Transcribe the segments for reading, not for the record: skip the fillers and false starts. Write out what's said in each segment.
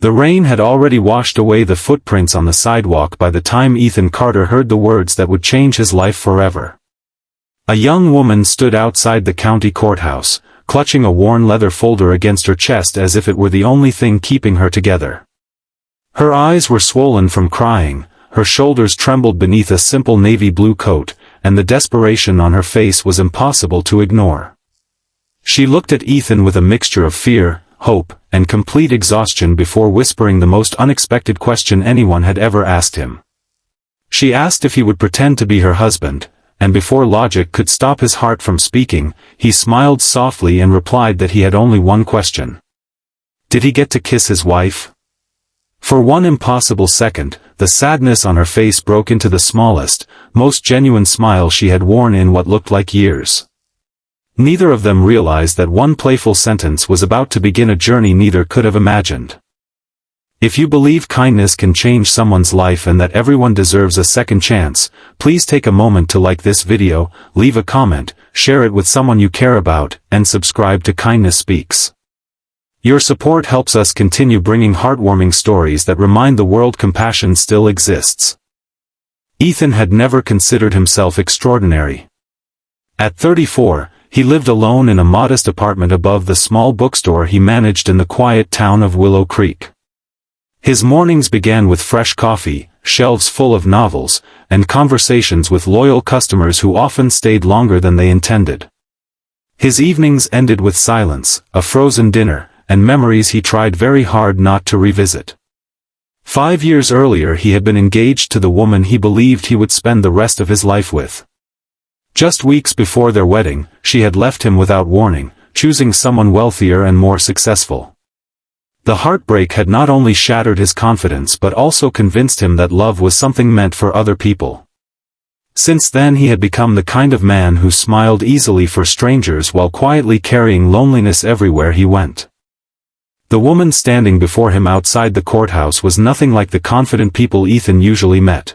The rain had already washed away the footprints on the sidewalk by the time Ethan Carter heard the words that would change his life forever. A young woman stood outside the county courthouse, clutching a worn leather folder against her chest as if it were the only thing keeping her together. Her eyes were swollen from crying, her shoulders trembled beneath a simple navy blue coat, and the desperation on her face was impossible to ignore. She looked at Ethan with a mixture of fear, hope, and complete exhaustion before whispering the most unexpected question anyone had ever asked him. She asked if he would pretend to be her husband, and before logic could stop his heart from speaking, he smiled softly and replied that he had only one question. Did he get to kiss his wife? For one impossible second, the sadness on her face broke into the smallest, most genuine smile she had worn in what looked like years. Neither of them realized that one playful sentence was about to begin a journey neither could have imagined. If you believe kindness can change someone's life and that everyone deserves a second chance, please take a moment to like this video, leave a comment, share it with someone you care about, and subscribe to Kindness Speaks. Your support helps us continue bringing heartwarming stories that remind the world compassion still exists. Ethan had never considered himself extraordinary. At 34, he lived alone in a modest apartment above the small bookstore he managed in the quiet town of Willow Creek. His mornings began with fresh coffee, shelves full of novels, and conversations with loyal customers who often stayed longer than they intended. His evenings ended with silence, a frozen dinner, and memories he tried very hard not to revisit. 5 years earlier he had been engaged to the woman he believed he would spend the rest of his life with. Just weeks before their wedding, she had left him without warning, choosing someone wealthier and more successful. The heartbreak had not only shattered his confidence but also convinced him that love was something meant for other people. Since then he had become the kind of man who smiled easily for strangers while quietly carrying loneliness everywhere he went. The woman standing before him outside the courthouse was nothing like the confident people Ethan usually met.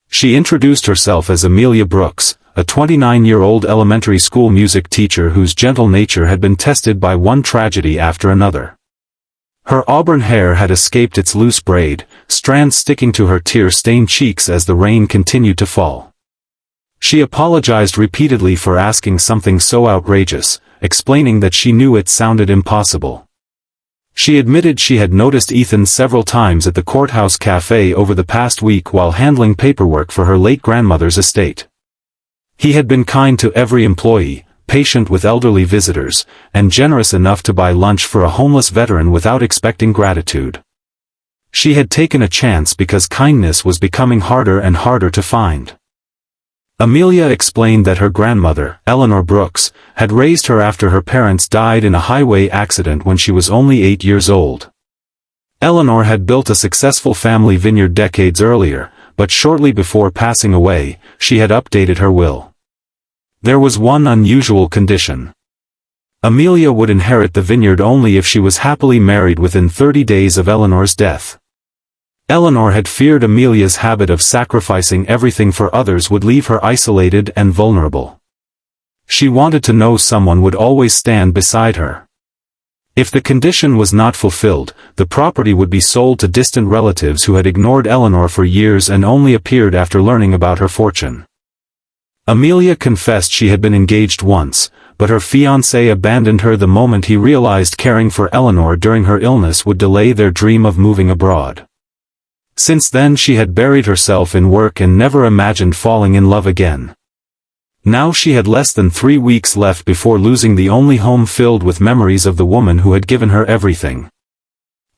She introduced herself as Amelia Brooks, a 29-year-old elementary school music teacher whose gentle nature had been tested by one tragedy after another. Her auburn hair had escaped its loose braid, strands sticking to her tear-stained cheeks as the rain continued to fall. She apologized repeatedly for asking something so outrageous, explaining that she knew it sounded impossible. She admitted she had noticed Ethan several times at the courthouse cafe over the past week while handling paperwork for her late grandmother's estate. He had been kind to every employee, patient with elderly visitors, and generous enough to buy lunch for a homeless veteran without expecting gratitude. She had taken a chance because kindness was becoming harder and harder to find. Amelia explained that her grandmother, Eleanor Brooks, had raised her after her parents died in a highway accident when she was only 8 years old. Eleanor had built a successful family vineyard decades earlier, but shortly before passing away, she had updated her will. There was one unusual condition. Amelia would inherit the vineyard only if she was happily married within 30 days of Eleanor's death. Eleanor had feared Amelia's habit of sacrificing everything for others would leave her isolated and vulnerable. She wanted to know someone would always stand beside her. If the condition was not fulfilled, the property would be sold to distant relatives who had ignored Eleanor for years and only appeared after learning about her fortune. Amelia confessed she had been engaged once, but her fiancé abandoned her the moment he realized caring for Eleanor during her illness would delay their dream of moving abroad. Since then she had buried herself in work and never imagined falling in love again. Now she had less than 3 weeks left before losing the only home filled with memories of the woman who had given her everything.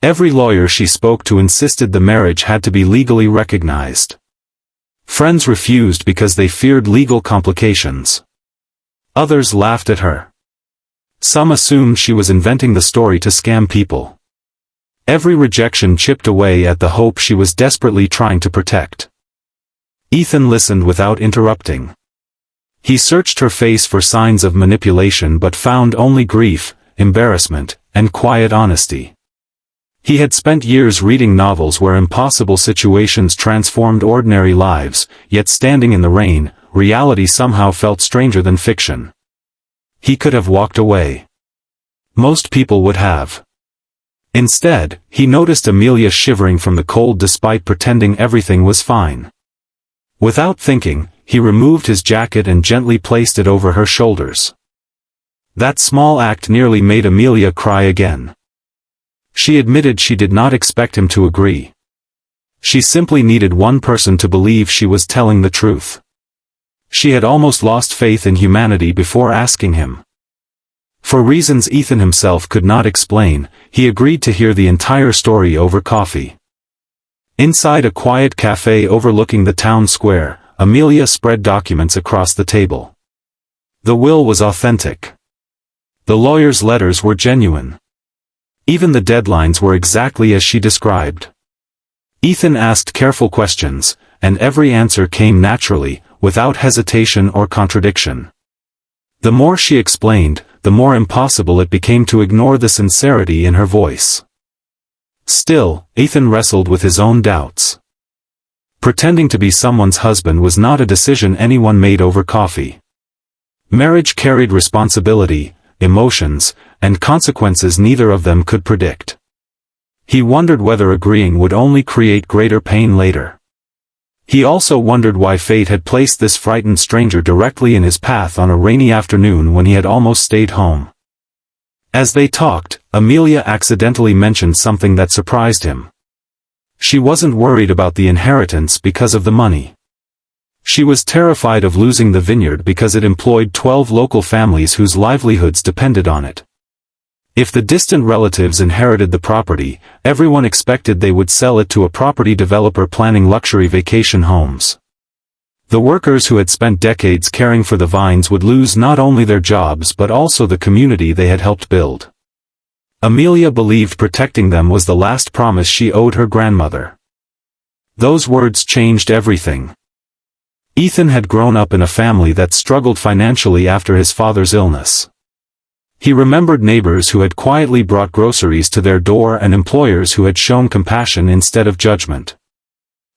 Every lawyer she spoke to insisted the marriage had to be legally recognized. Friends refused because they feared legal complications. Others laughed at her. Some assumed she was inventing the story to scam people. Every rejection chipped away at the hope she was desperately trying to protect. Ethan listened without interrupting. He searched her face for signs of manipulation but found only grief, embarrassment, and quiet honesty. He had spent years reading novels where impossible situations transformed ordinary lives, yet standing in the rain, reality somehow felt stranger than fiction. He could have walked away. Most people would have. Instead, he noticed Amelia shivering from the cold despite pretending everything was fine. Without thinking, he removed his jacket and gently placed it over her shoulders. That small act nearly made Amelia cry again. She admitted she did not expect him to agree. She simply needed one person to believe she was telling the truth. She had almost lost faith in humanity before asking him. For reasons Ethan himself could not explain, he agreed to hear the entire story over coffee. Inside a quiet cafe overlooking the town square, Amelia spread documents across the table. The will was authentic. The lawyer's letters were genuine. Even the deadlines were exactly as she described. Ethan asked careful questions, and every answer came naturally, without hesitation or contradiction. The more she explained, the more impossible it became to ignore the sincerity in her voice. Still, Ethan wrestled with his own doubts. Pretending to be someone's husband was not a decision anyone made over coffee. Marriage carried responsibility, emotions, and consequences neither of them could predict. He wondered whether agreeing would only create greater pain later. He also wondered why fate had placed this frightened stranger directly in his path on a rainy afternoon when he had almost stayed home. As they talked, Amelia accidentally mentioned something that surprised him. She wasn't worried about the inheritance because of the money. She was terrified of losing the vineyard because it employed 12 local families whose livelihoods depended on it. If the distant relatives inherited the property, everyone expected they would sell it to a property developer planning luxury vacation homes. The workers who had spent decades caring for the vines would lose not only their jobs but also the community they had helped build. Amelia believed protecting them was the last promise she owed her grandmother. Those words changed everything. Ethan had grown up in a family that struggled financially after his father's illness. He remembered neighbors who had quietly brought groceries to their door and employers who had shown compassion instead of judgment.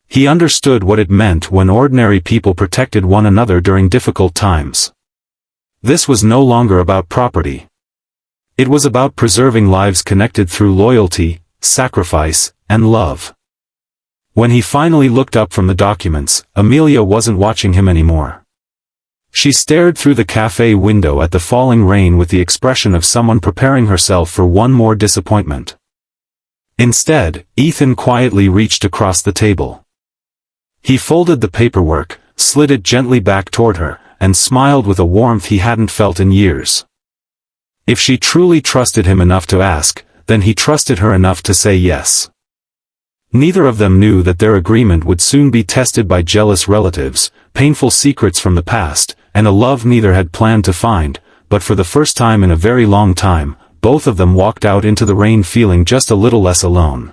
He understood what it meant when ordinary people protected one another during difficult times. This was no longer about property. It was about preserving lives connected through loyalty, sacrifice, and love. When he finally looked up from the documents, Amelia wasn't watching him anymore. She stared through the cafe window at the falling rain with the expression of someone preparing herself for one more disappointment. Instead, Ethan quietly reached across the table. He folded the paperwork, slid it gently back toward her, and smiled with a warmth he hadn't felt in years. If she truly trusted him enough to ask, then he trusted her enough to say yes. Neither of them knew that their agreement would soon be tested by jealous relatives, painful secrets from the past, and a love neither had planned to find, but for the first time in a very long time, both of them walked out into the rain feeling just a little less alone.